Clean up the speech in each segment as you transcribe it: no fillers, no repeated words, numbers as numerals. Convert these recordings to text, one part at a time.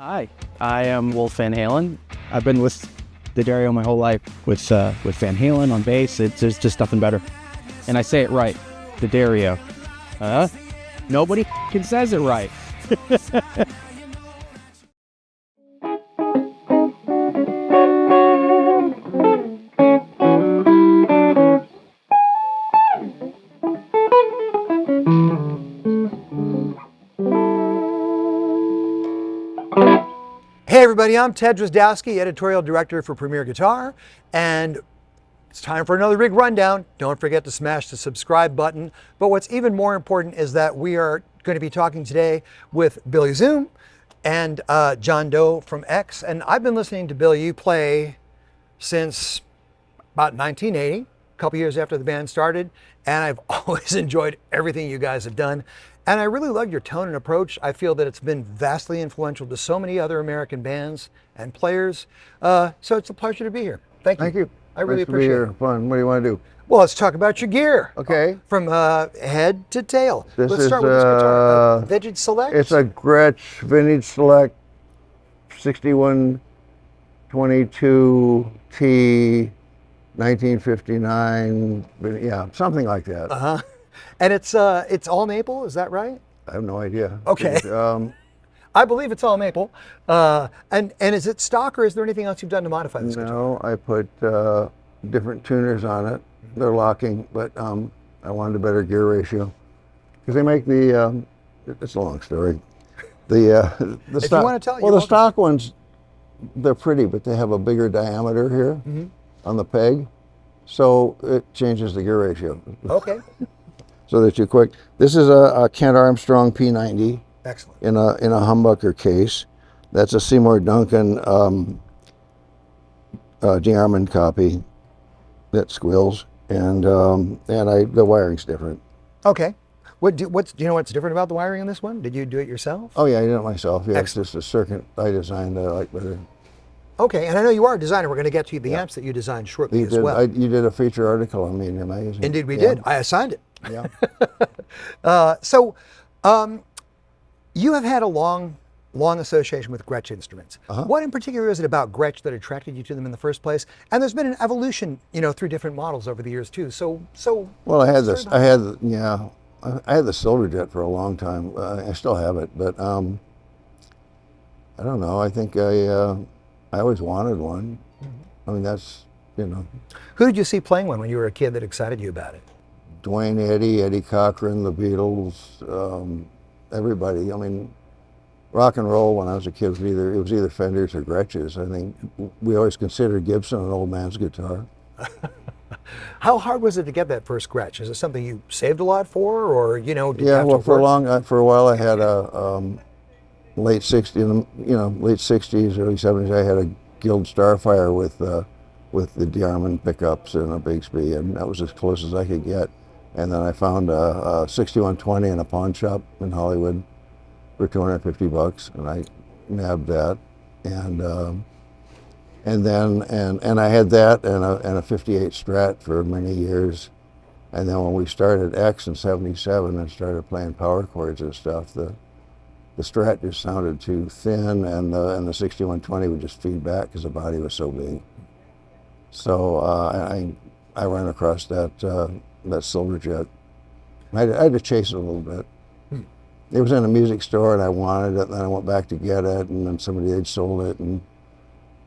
Hi, I am Wolfgang Halen. I've been with the Dario my whole life, with Van Halen on bass. There's just nothing better. And I say it right, the Dario. Nobody f***ing says it right. Hey everybody, I'm Ted Drozdowski, Editorial Director for Premier Guitar, and it's time for another rig rundown. Don't forget to smash the subscribe button. But what's even more important is that we are going to be talking today with Billy Zoom and John Doe from X. And I've been listening to Billy, you play since about 1980, a couple years after the band started, and I've always enjoyed everything you guys have done. And I really love your tone and approach. I feel that it's been vastly influential to so many other American bands and players. So it's a pleasure to be here. Thank you. Thank you. I really nice appreciate to be it. here. Fun. What do you want to do? Well, let's talk about your gear. Okay. From head to tail. This Let's is, start with this guitar. Vintage Select? It's a Gretsch Vintage Select 6122T 1959. Yeah, something like that. Uh-huh. And it's all maple, is that right? I have no idea. Okay. I believe it's all maple. And is it stock, or is there anything else you've done to modify this guitar? No, I put different tuners on it. They're locking, but I wanted a better gear ratio. Because they make the, it's a long story. The If stock, you want to tell, well, the stock ones, they're pretty, but they have a bigger diameter here on the peg. So it changes the gear ratio. Okay. So they're too quick. This is a Kent Armstrong P90. Excellent. In a humbucker case. That's a Seymour Duncan de-armand copy that squeals, and the wiring's different. Okay. Do you know what's different about the wiring in this one? Did you do it yourself? Oh yeah, I did it myself. Yeah, Excellent. It's just a circuit I designed that I like better. Okay, and I know you are a designer. We're going to get to the amps that you designed shortly as well. You did a feature article on me in your magazine. Indeed, we did. I assigned it. Yeah. You have had a long association with Gretsch instruments. What in particular is it about Gretsch that attracted you to them in the first place? And there's been an evolution, through different models over the years too. Well, I had the Silverjet for a long time. I still have it, but I don't know. I think I always wanted one. I mean, that's Who did you see playing one when you were a kid that excited you about it? Dwayne Eddy, Eddie Cochran, the Beatles. Everybody. I mean, rock and roll when I was a kid was either Fenders or Gretsch's. I think we always considered Gibson an old man's guitar. How hard was it to get that first Gretsch? Is it something you saved a lot for, or did you have to for work? for a while I had a late '60s, early '70s. I had a Guild Starfire with the de-armand pickups and a Bigsby, and that was as close as I could get. And then I found a 6120 in a pawn shop in Hollywood for $250, and I nabbed that, and I had that and a 58 Strat for many years, and then when we started X in '77 and started playing power chords and stuff, the Strat just sounded too thin, and the 6120 would just feed back because the body was so big. So I ran across that Silverjet. I had to chase it a little bit. It was in a music store and I wanted it, and then I went back to get it, and then somebody had sold it, and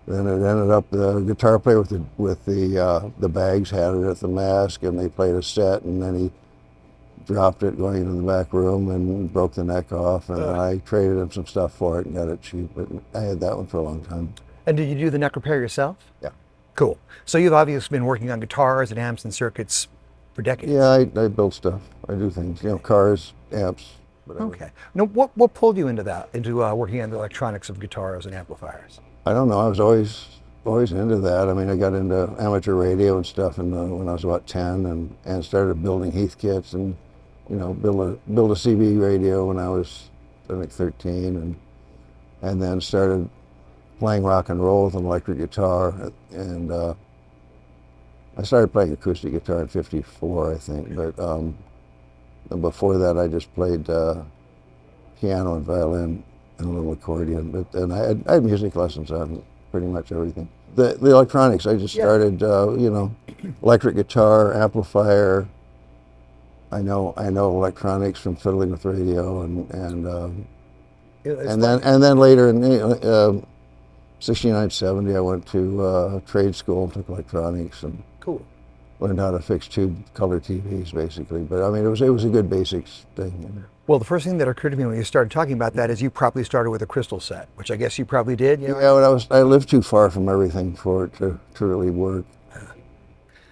then it ended up the guitar player with the bags had it at the Mask, and they played a set, and then he dropped it going into the back room and broke the neck off, and I traded him some stuff for it and got it cheap, but I had that one for a long time. And did you do the neck repair yourself? Yeah. Cool. So you've obviously been working on guitars and amps and circuits for decades. Yeah, I build stuff. I do things, cars, amps, whatever. Okay. Now, what pulled you into working on the electronics of guitars and amplifiers? I don't know. I was always into that. I mean, I got into amateur radio and stuff when I was about 10, and started building Heath kits and build a CB radio when I was, I think, 13, and then started playing rock and roll with an electric guitar, and I started playing acoustic guitar in '54, I think, but and before that I just played piano and violin and a little accordion. But then I had music lessons on pretty much everything. The electronics, I just started, you know, electric guitar, amplifier. I know electronics from fiddling with radio, and then later in 69, 70, I went to trade school and took electronics and learned how to fix tube color TVs basically. But I mean, it was a good basics thing. Well, the first thing that occurred to me when you started talking about that is you probably started with a crystal set, which I guess you probably did. You know? Yeah, I lived too far from everything for it to really work.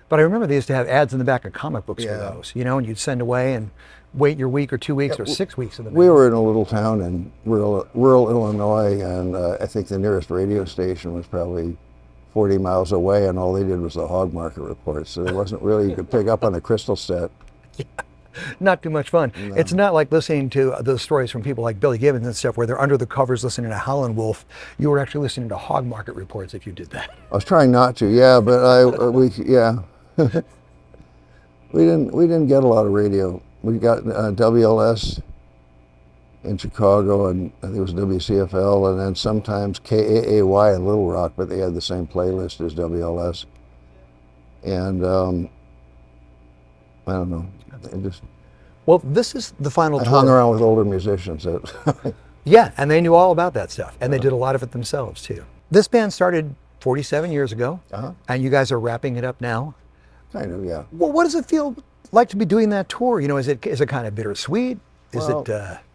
But I remember they used to have ads in the back of comic books for those, you know, and you'd send away and wait your week or 2 weeks or 6 weeks in the mail. We were in a little town in rural Illinois, and I think the nearest radio station was probably 40 miles away, and all they did was the hog market reports. So there wasn't really, you could pick up on a crystal set. Yeah. Not too much fun. No. It's not like listening to those stories from people like Billy Gibbons and stuff where they're under the covers listening to Howlin' Wolf. You were actually listening to hog market reports if you did that. I was trying not to, yeah, but we didn't get a lot of radio. We got WLS in Chicago, and I think it was WCFL, and then sometimes KAAY in Little Rock, but they had the same playlist as WLS. And I don't know. Well, this is the final tour. I hung around with older musicians. Yeah, and they knew all about that stuff, and they did a lot of it themselves too. This band started 47 years ago, and you guys are wrapping it up now. Kind of, yeah. Well, what does it feel like to be doing that tour? You know, is it kind of bittersweet? I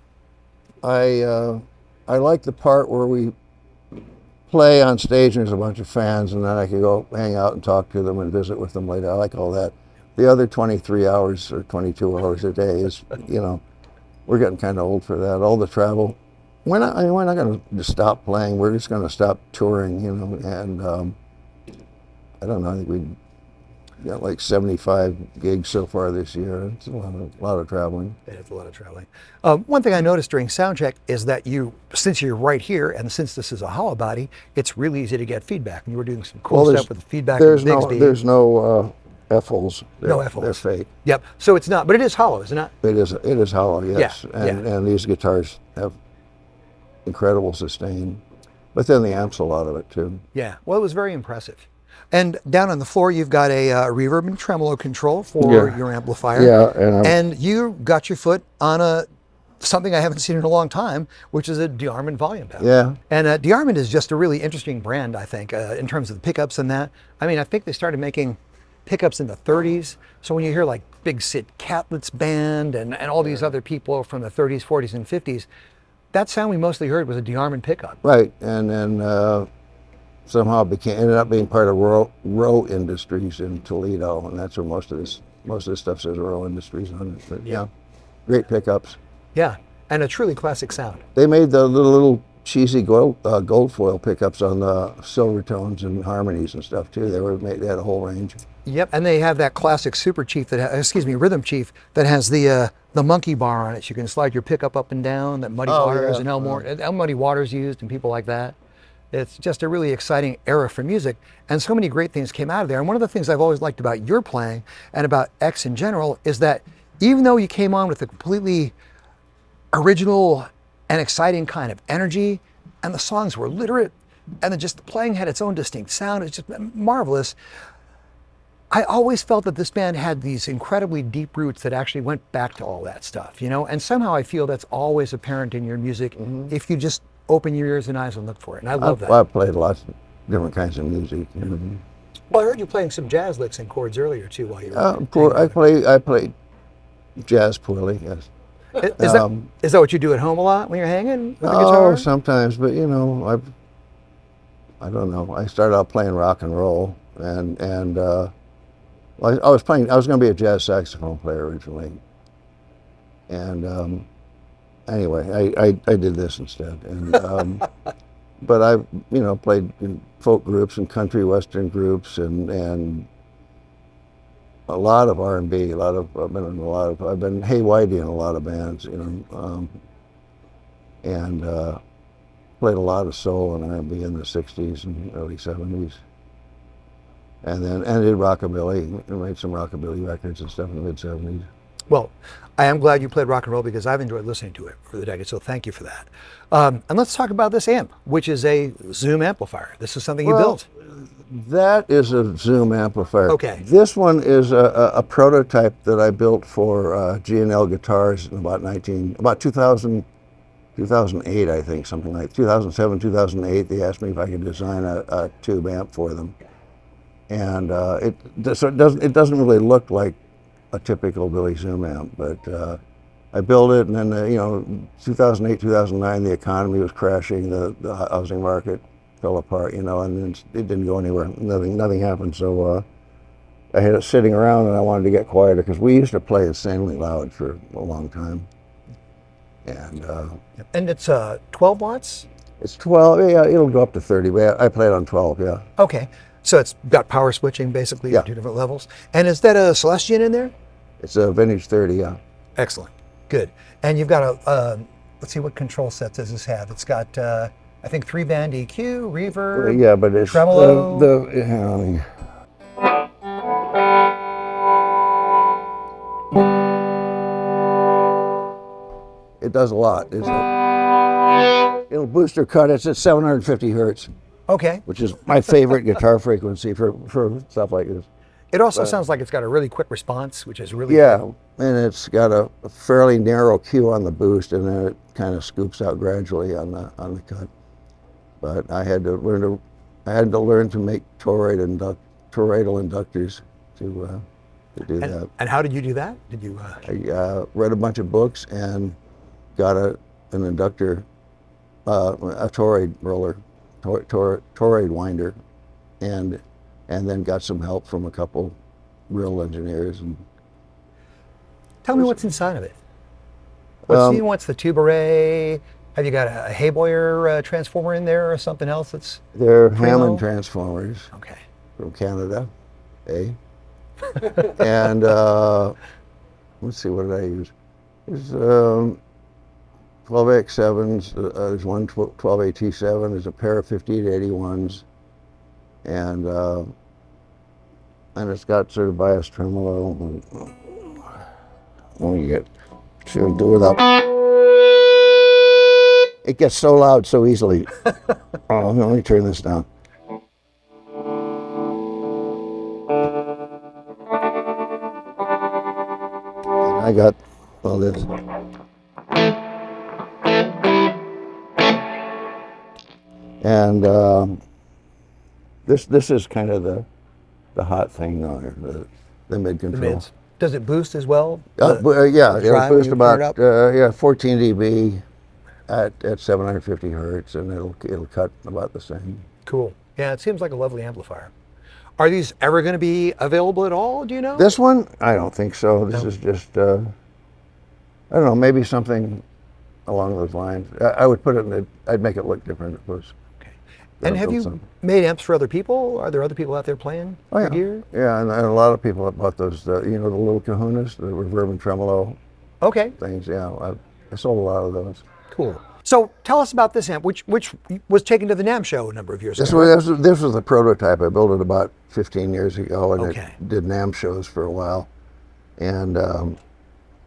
like the part where we play on stage and there's a bunch of fans, and then I can go hang out and talk to them and visit with them later. I like all that. The other 23 hours or 22 hours a day is, you know, we're getting kind of old for that. All the travel. We're not going to stop playing. We're just going to stop touring, you know, and I don't know, I think we got like 75 gigs so far this year. It's a lot of traveling. It's a lot of traveling. One thing I noticed during soundcheck is that since you're right here and since this is a hollow body, it's really easy to get feedback. And you were doing some cool stuff with the feedback. There's no F-holes. No F-holes. They're fake. Yep. So it's not, but it is hollow, isn't it? It is hollow, yes. Yeah. And these guitars have incredible sustain. But then the amps a lot of it too. Yeah. Well, it was very impressive. And down on the floor, you've got a reverb and tremolo control for your amplifier. Yeah. And you got your foot on something I haven't seen in a long time, which is a DeArmond volume pedal. Yeah. And DeArmond is just a really interesting brand, I think, in terms of the pickups and that. I mean, I think they started making pickups in the 30s. So when you hear like Big Sid Catlett's band and all these other people from the 30s, 40s, and 50s, that sound we mostly heard was a DeArmond pickup. Right. And then somehow ended up being part of Row Industries in Toledo, and that's where most of this stuff says Row Industries on it. But yeah, great pickups. Yeah, and a truly classic sound. They made the little cheesy gold foil pickups on the Silvertones and Harmonies and stuff too. They had a whole range. Yep, and they have that classic Super Chief Rhythm Chief that has the monkey bar on it. So you can slide your pickup up and down. That Muddy Waters and El Muddy Waters used and people like that. It's just a really exciting era for music, and so many great things came out of there. And one of the things I've always liked about your playing and about X in general is that even though you came on with a completely original and exciting kind of energy, and the songs were literate, and then just the playing had its own distinct sound, it's just marvelous. I always felt that this band had these incredibly deep roots that actually went back to all that stuff, you know? And somehow I feel that's always apparent in your music if you just open your ears and eyes and look for it. And I love that. I've played lots of different kinds of music. Well, I heard you playing some jazz licks and chords earlier too while you were I play jazz poorly, yes. Is that what you do at home a lot when you're hanging with the guitar? Oh, sometimes, but you know, I don't know. I started out playing rock and roll, and I was going to be a jazz saxophone player originally, and anyway, I did this instead, and but I played in folk groups and country western groups and a lot of R&B. I've been Hey Whitey in a lot of bands, and played a lot of soul and R&B in the '60s and early '70s, and did rockabilly and made some rockabilly records and stuff in the mid '70s. Well, I am glad you played rock and roll because I've enjoyed listening to it for the decade, so thank you for that. And let's talk about this amp, which is a Zoom amplifier. This is something you built. That is a Zoom amplifier. Okay. This one is a prototype that I built for G&L Guitars in about 2008, I think, something like 2007, 2008. They asked me if I could design a tube amp for them, and so it doesn't really look like a typical Billy Zoom amp, but I built it, and then 2008, 2009, the economy was crashing, the housing market fell apart, and then it didn't go anywhere. Nothing happened. So I had it sitting around, and I wanted to get quieter because we used to play insanely loud for a long time. And it's 12 watts? It's 12. Yeah, it'll go up to 30. But I play it on 12. Yeah. Okay. So it's got power switching basically Yeah. at 2 different levels. And is that a Celestion in there? It's a vintage 30. Yeah. Excellent. Good. And you've got let's see, what control set does this have? It's got, I think, 3-band EQ, reverb, Yeah, but it's tremolo. It does a lot. It'll boost or cut. It's at 750 hertz, Okay. which is my favorite guitar frequency for stuff like this. It also sounds like it's got a really quick response, which is really Yeah, good. and it's got a fairly narrow Q on the boost, and then it kind of scoops out gradually on the cut. But I had to learn to make toroidal inductors to do that. And how did you do that? Did you? I read a bunch of books and got an inductor, a toroid roller, toroid winder, and then got some help from a couple real engineers. And Tell me what's inside of it. What's the tube array? Have you got a Hayboyer transformer in there or something else that's? they're Primo? Hammond transformers Okay. from Canada, and let's see, what did I use? There's 12AX7s, there's one 12AT7, there's a pair of 5881s, and it's got sort of bias tremolo. When you get to do without, it gets so loud so easily. Oh, let me turn this down. And I got all this. And this is kind of the hot thing there, the mid control. Mids. Does it boost as well? Yeah, the it'll drive when boost you turn it about up? 14 dB at 750 hertz, and it'll cut about the same. Cool. Yeah, it seems like a lovely amplifier. Are these ever going to be available at all? Do you know? This one, I don't think so. This is just I don't know, maybe something along those lines. I would put it I'd make it look different, of course. Okay. And have you made amps for other people? Are there other people out there playing yeah. gear? Yeah, and a lot of people have bought those, the little kahunas, the reverb and tremolo Okay. things. Yeah, I sold a lot of those. Cool. So tell us about this amp, which was taken to the NAMM show a number of years This ago. was the prototype. I built it about 15 years ago, and Okay. it did NAMM shows for a while. And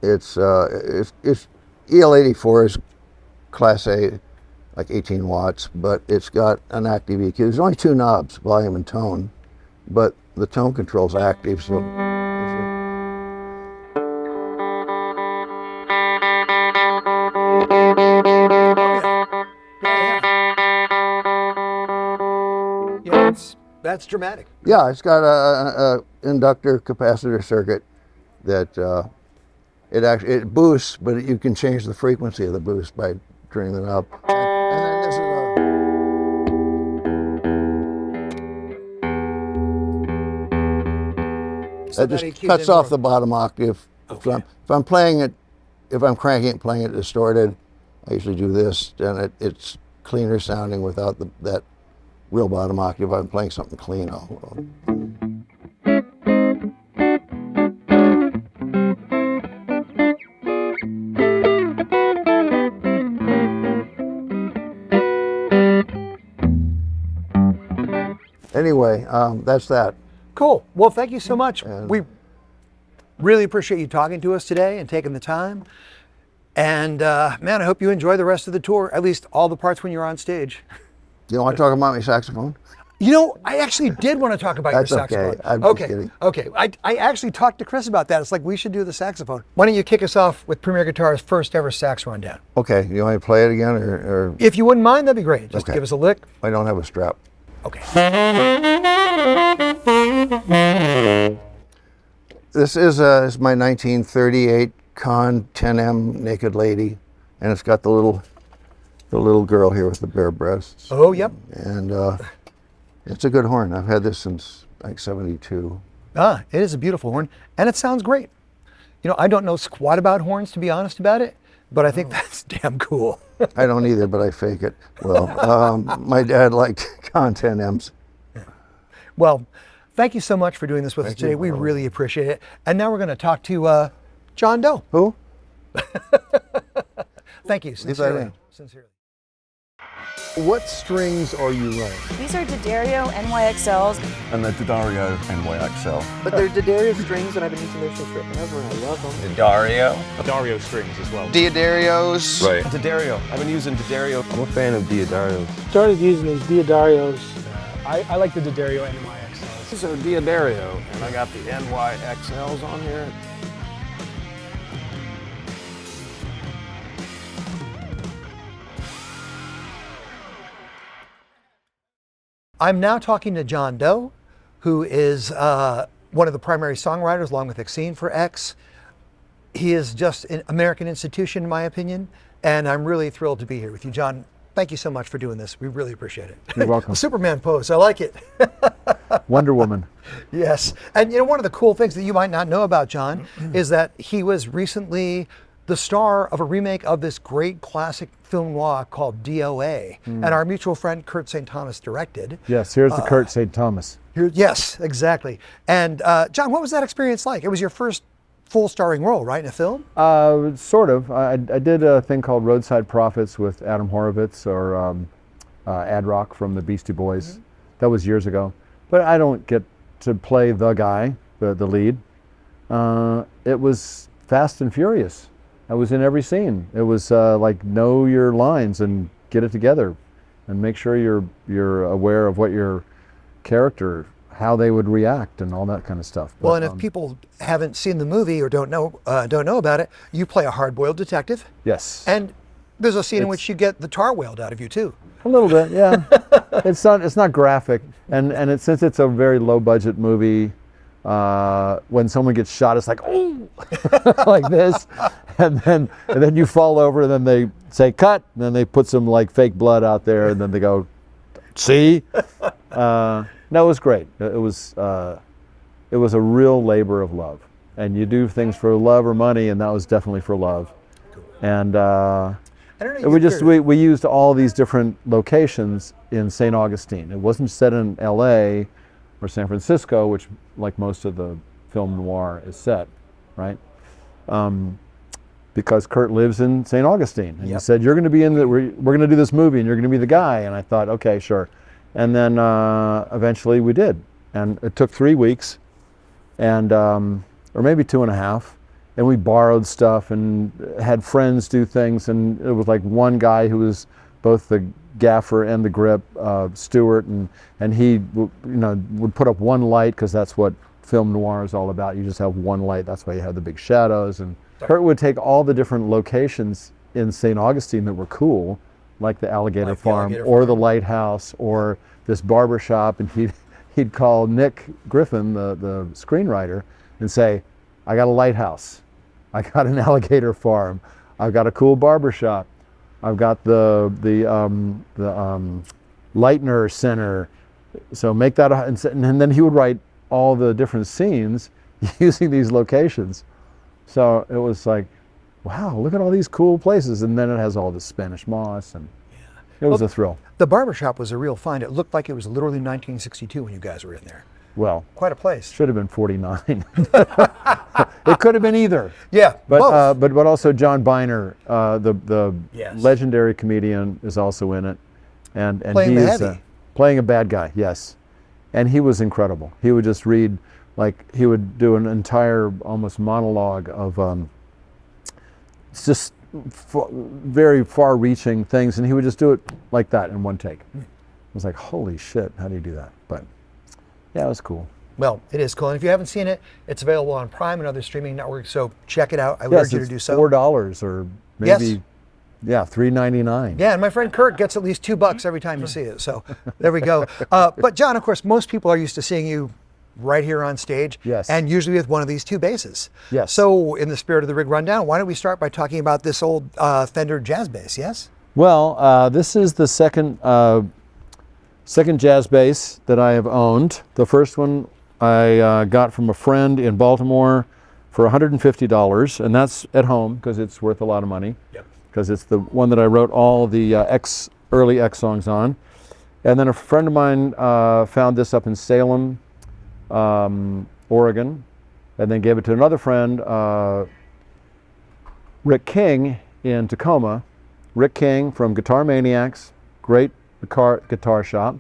it's EL84 is Class A, like 18 watts, but it's got an active EQ. There's only 2 knobs, volume and tone, but the tone control's active, so. Yeah, that's dramatic. Yeah, it's got a inductor capacitor circuit that it boosts, but you can change the frequency of the boost by turning the knob. And then this is So that just EQ's cuts in off more. the bottom octave. Okay. If I'm playing it, if I'm cranking it, playing it distorted, I usually do this, and it's cleaner sounding without that real bottom octave. I'm playing something clean. Anyway, that's that. Cool. Well, thank you so much. And- We Really appreciate you talking to us today and taking the time. And man, I hope you enjoy the rest of the tour, at least all the parts when you're on stage. You want to talk about my saxophone? You know, I actually did want to talk about your saxophone. Okay. I'm just kidding. Okay. I actually talked to Chris about that. It's like, we should do the saxophone. Why don't you kick us off with Premier Guitar's first ever sax rundown? Okay, you want me to play it again, or If you wouldn't mind, that'd be great. Just Okay. give us a lick. I don't have a strap. Okay. This is my 1938 Con 10M Naked Lady, and it's got the little girl here with the bare breasts. Oh, yep. And it's a good horn. I've had this since like 72. It is a beautiful horn, and it sounds great. You know, I don't know squat about horns, to be honest about it, but I think that's damn cool. I don't either, but I fake it. Well, my dad liked Con 10Ms. Well, thank you so much for doing this with us Thank today. you. We really appreciate it. And now we're going to talk to John Doe. Who? Thank you, sincerely. Sincerely. What strings are you running? These are D'Addario NYXLs. And the D'Addario NYXL. But they're D'Addario strings, and I've been using those since forever, and I love them. D'Addario strings as well. D'Addarios. Right. D'Addario. I've been using D'Addario. I'm a fan of D'Addario. Started using these D'Addarios. I like the D'Addario NYXLs. These are D'Addario, and I got the NYXLs on here. I'm now talking to John Doe, who is one of the primary songwriters, along with Atkins for X. He is just an American institution, in my opinion, and I'm really thrilled to be here with you, John. Thank you so much for doing this. We really appreciate it. You're welcome. Superman pose, I like it. Wonder Woman. Yes, and you know, one of the cool things that you might not know about John is that he was recently the star of a remake of this great classic film noir called D.O.A. And our mutual friend Kurt St. Thomas directed. Yes, here's the Kurt St. Thomas. Yes, exactly. And John, what was that experience like? It was your first full starring role, right, in a film? Sort of. I did a thing called Roadside Prophets with Adam Horovitz or Ad Rock from the Beastie Boys. That was years ago. But I don't get to play the guy, the lead. It was fast and furious. I was in every scene. It was like, know your lines and get it together, and make sure you're aware of what your character, how they would react, and all that kind of stuff. Well, and if people haven't seen the movie or don't know about it, you play a hard-boiled detective. Yes. And there's a scene in which you get the tar whaled out of you too. A little bit, yeah. It's not graphic, and since it's a very low-budget movie. When someone gets shot, it's like, oh, like this, and then you fall over, and then they say cut, and then they put some like fake blood out there, and then they go, see, no, it was great. It was a real labor of love, and you do things for love or money, and that was definitely for love, and we used all these different locations in St. Augustine. It wasn't set in L.A. or San Francisco, which, like most of the film noir, is set, right? Because Kurt lives in St. Augustine, and he said, "You're going to be in we're going to do this movie, and you're going to be the guy." And I thought, okay, sure. And then eventually we did, and it took 3 weeks, and or maybe 2.5, and we borrowed stuff and had friends do things, and it was like one guy who was both the gaffer and the grip, Stewart, and he would put up one light, because that's what film noir is all about. You just have one light. That's why you have the big shadows. And Kurt would take all the different locations in St. Augustine that were cool, like the alligator farm, or the lighthouse, or this barber shop, and he'd call Nick Griffin, the screenwriter, and say, "I got a lighthouse, I got an alligator farm, I've got a cool barber shop, I've got the Leitner Center, so make that," and then he would write all the different scenes using these locations. So it was like, wow, look at all these cool places, and then it has all this Spanish moss, and it was a thrill. The barbershop was a real find. It looked like it was literally 1962 when you guys were in there. Well, quite a place. Should have been 49. It could have been either. Yeah, but but also John Biner, the Yes. legendary comedian, is also in it, and Playing he the is heavy. playing a bad guy. Yes, and he was incredible. He would just read Like he would do an entire almost monologue of it's just very far-reaching things, and he would just do it like that in one take. I was like, holy shit, how do you do that? But yeah, it was cool. Well, it is cool. And if you haven't seen it, it's available on Prime and other streaming networks, so check it out. I urge you to do so. $4 or maybe, yeah, $3.99. Yeah, and my friend Kurt gets at least $2 every time you see it. So there we go. But John, of course, most people are used to seeing you right here on stage. Yes. And usually with one of these two basses. Yes. So in the spirit of the rig rundown, why don't we start by talking about this old Fender jazz bass, yes? Well, this is the second jazz bass that I have owned. The first one I got from a friend in Baltimore for $150, and that's at home because it's worth a lot of money. Yep. Because it's the one that I wrote all the early X songs on. And then a friend of mine found this up in Salem, Oregon, and then gave it to another friend, Rick King in Tacoma. Rick King from Guitar Maniacs, great guitar shop.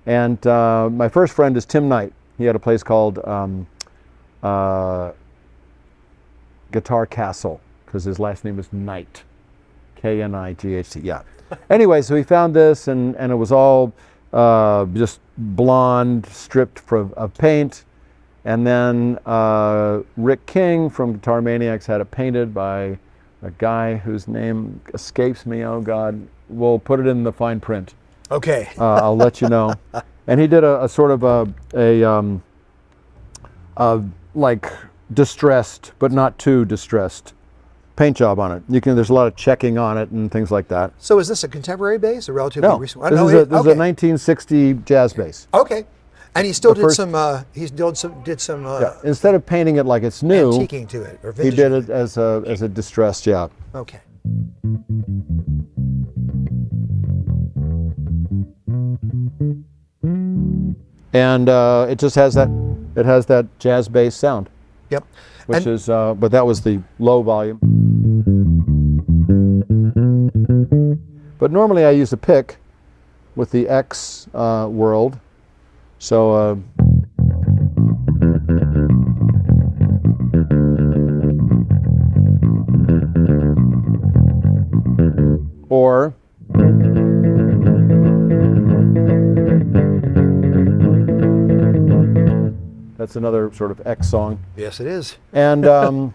And my first friend is Tim Knight. He had a place called Guitar Castle, because his last name is Knight. K-N-I-G-H-T, yeah. Anyway, so he found this, and it was all just blonde, stripped of paint. And then Rick King from Guitar Maniacs had it painted by a guy whose name escapes me, oh God. We'll put it in the fine print. Okay. I'll let you know. And he did a sort of like distressed, but not too distressed paint job on it. There's a lot of checking on it and things like that. So is this a contemporary bass, or relatively recent? This is a 1960 jazz bass. Okay. And he still did some. Yeah. Instead of painting it like it's new, antiquing to it, or he did it as a distressed job. Okay. And it just has that. It has that jazz bass sound. Yep. Which is, but that was the low volume. But normally I use a pick with the X world. So. Or. That's another sort of X song. Yes, it is. And well,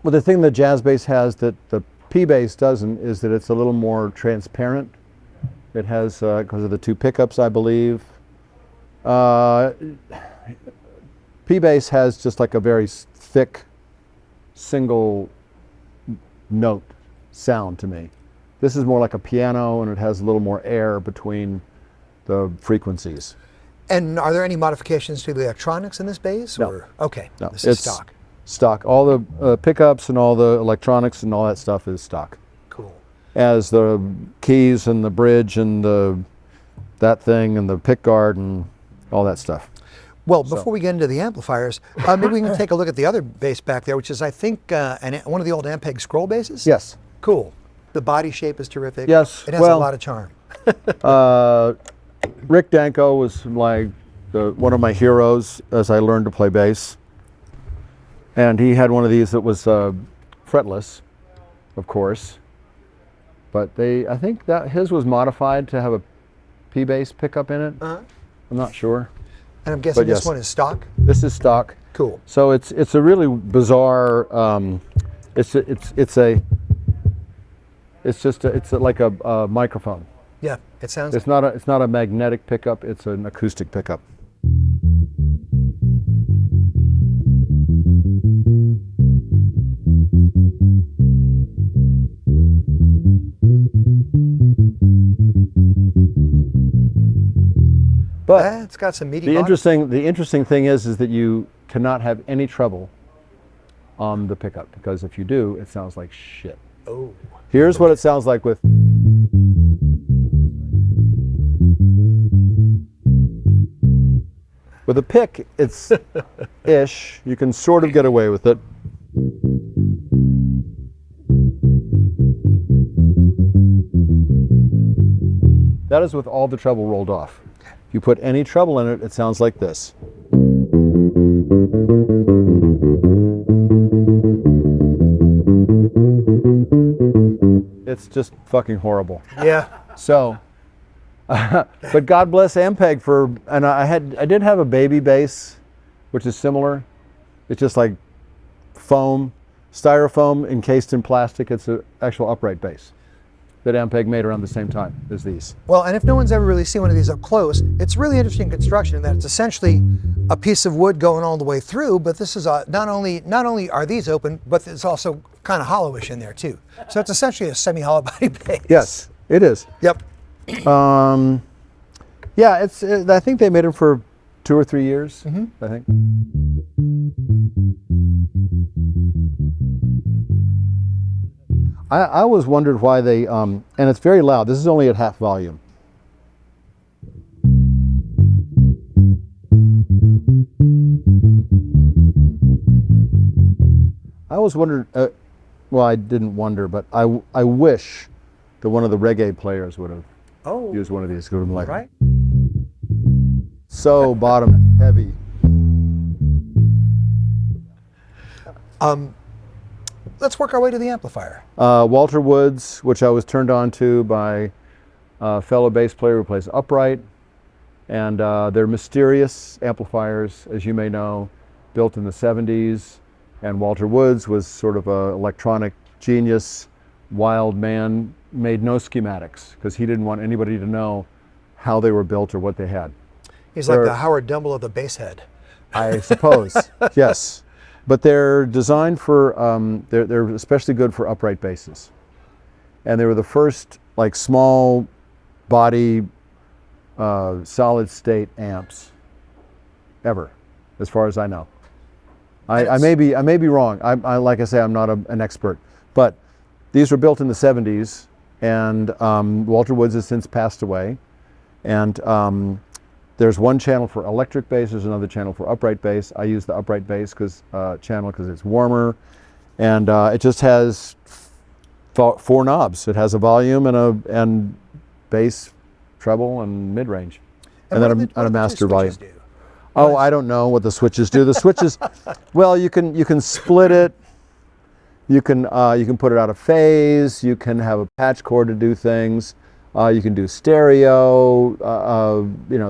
the thing the jazz bass has that the P bass doesn't is that it's a little more transparent. It has, because of the two pickups, I believe. P bass has just like a very thick, single note sound to me. This is more like a piano, and it has a little more air between the frequencies. And are there any modifications to the electronics in this bass? No. Or? Okay, no, this is stock. Stock. All the pickups and all the electronics and all that stuff is stock. Cool. As the keys and the bridge and that thing and the pick guard and all that stuff. Well, before we get into the amplifiers, maybe we can take a look at the other bass back there, which is, I think, one of the old Ampeg scroll basses? Yes. Cool. The body shape is terrific. Yes. It has a lot of charm. Rick Danko was like one of my heroes as I learned to play bass. And he had one of these that was fretless, of course. But I think that his was modified to have a P bass pickup in it. I'm not sure. And I'm guessing this one is stock? This is stock. Cool. So it's a really bizarre. It's like a microphone. Yeah, it sounds. It's not a magnetic pickup. It's an acoustic pickup. But it's got some meaty. The interesting thing is that you cannot have any treble on the pickup, because if you do, it sounds like shit. Oh. Here's what it sounds like with. With a pick, it's ish. You can sort of get away with it. That is with all the treble rolled off. If you put any treble in it, it sounds like this. It's just fucking horrible. Yeah. So, but God bless Ampeg for, and I did have a baby bass, which is similar. It's just like foam, styrofoam encased in plastic. It's an actual upright bass that Ampeg made around the same time as these. Well, and if no one's ever really seen one of these up close, it's really interesting construction in that it's essentially a piece of wood going all the way through, but this is not only are these open, but it's also kind of hollowish in there too. So it's essentially a semi-hollow body bass. Yes, it is. Yep. Yeah, I think they made them for 2 or 3 years, I think. I always wondered why they, and it's very loud. This is only at half volume. I always wondered, well, I didn't wonder, but I wish that one of the reggae players would have used one of these. Would have been like, Right. So bottom heavy. Let's work our way to the amplifier. Walter Woods, which I was turned on to by a fellow bass player who plays upright. And they're mysterious amplifiers, as you may know, built in the 70s. And Walter Woods was sort of an electronic genius, wild man, made no schematics, because he didn't want anybody to know how they were built or what they had. He's like the Howard Dumble of the bass head. I suppose, yes. But they're designed for, they're especially good for upright basses. And they were the first like small body, solid state amps ever, as far as I know. I may be wrong. Like I say, I'm not an expert. But these were built in the 70s, and Walter Woods has since passed away. And there's one channel for electric bass, there's another channel for upright bass. I use the upright bass channel because it's warmer, and it just has 4 knobs. It has a volume and bass, treble, and mid-range, and then a master volume. Oh, I don't know what the switches do. The switches, well, you can split it. You can put it out of phase. You can have a patch cord to do things. You can do stereo,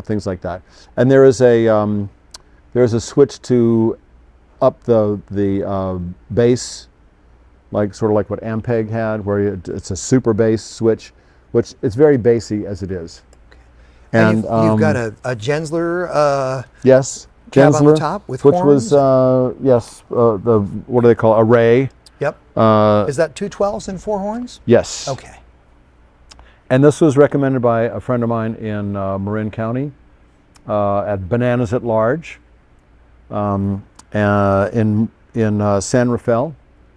things like that. And there's a switch to up the bass, sort of like what Ampeg had, where it's a super bass switch, which it's very bassy as it is. And you've got a Genzler. Yes, Genzler on the top with which horns. Was what do they call array? Yep. Is that 2 12s and 4 horns? Yes. Okay. And this was recommended by a friend of mine in Marin County at Bananas at Large, in San Rafael,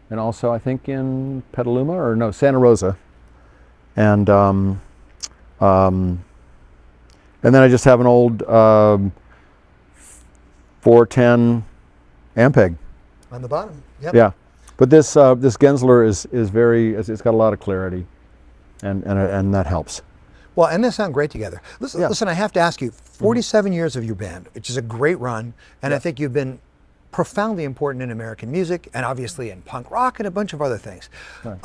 and also I think in Petaluma, or no, Santa Rosa. And then I just have an old 410 Ampeg. On the bottom. Yep. Yeah, but this Genzler is very, it's got a lot of clarity. And that helps. Well, and they sound great together. Listen, Yeah. listen, I have to ask you, 47 years of your band, which is a great run, and I think you've been profoundly important in American music, and obviously in punk rock and a bunch of other things. Right.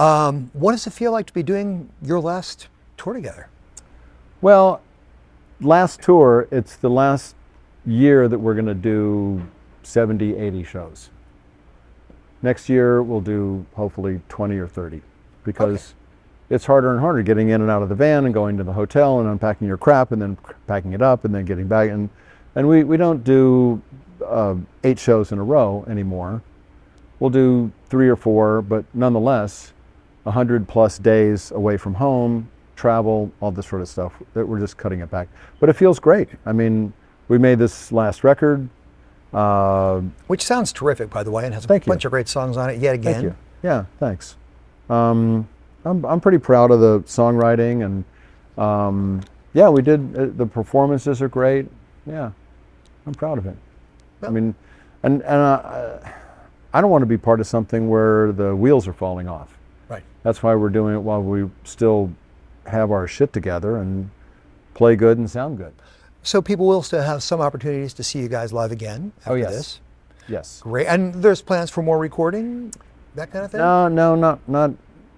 What does it feel like to be doing your last tour together? Well, last tour, it's the last year that we're going to do 70, 80 shows. Next year, we'll do hopefully 20 or 30, because it's harder and harder getting in and out of the van and going to the hotel and unpacking your crap and then packing it up and then getting back. And we don't do 8 shows in a row anymore. We'll do 3 or 4, but nonetheless, 100+ days away from home, travel, all this sort of stuff, that we're just cutting it back. But it feels great. I mean, we made this last record. Which sounds terrific, by the way, and has a bunch of great songs on it yet again. Thank you. Yeah, thanks. I'm pretty proud of the songwriting, and yeah, we did, the performances are great. Yeah, I'm proud of it. Well, I mean, and I don't want to be part of something where the wheels are falling off. Right. That's why we're doing it while we still have our shit together and play good and sound good. So people will still have some opportunities to see you guys live again after this. Yes. Great. And there's plans for more recording, that kind of thing? No, not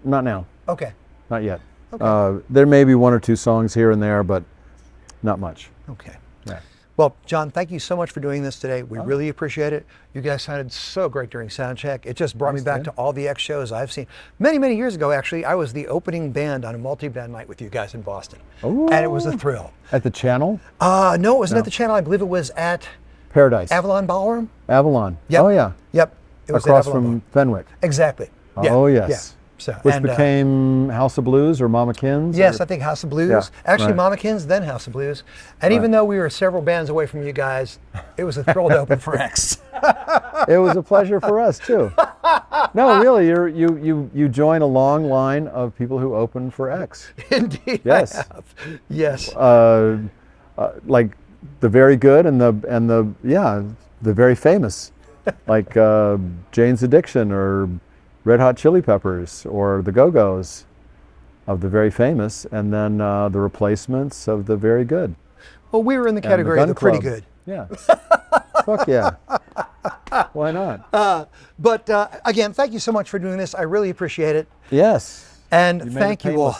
now. Okay. Not yet. Okay. There may be 1 or 2 songs here and there, but not much. Okay. Yeah. Well, John, thank you so much for doing this today. We really appreciate it. You guys sounded so great during sound check. It just brought me back to all the X shows I've seen. Many, many years ago, actually, I was the opening band on a multi-band night with you guys in Boston. Ooh. And it was a thrill. At the Channel? No, it wasn't at the Channel. I believe it was at Paradise. Avalon Ballroom. Avalon. Yep. Oh, yeah. Yep. It was Across at Avalon from Fenwick. Exactly. Yeah. Oh, yes. Yeah. So, Which became House of Blues or Mama Kins? Yes, or? I think House of Blues. Yeah, Actually, right. Mama Kins, then House of Blues. And even though we were several bands away from you guys, it was a thrill to open for X. It was a pleasure for us too. No, really, you join a long line of people who open for X. Indeed, Yes. I have. Yes. Like the very good and the very famous, like Jane's Addiction or Red Hot Chili Peppers or the Go-Go's, of the very famous, and then the Replacements of the very good. Well, we were in the category of the pretty good. Yeah. Fuck yeah. Why not? But again, thank you so much for doing this. I really appreciate it. Yes. And thank you all.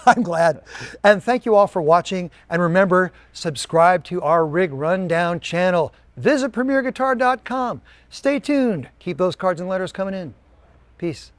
I'm glad. And thank you all for watching. And remember, subscribe to our Rig Rundown channel. Visit premierguitar.com. Stay tuned. Keep those cards and letters coming in. Peace.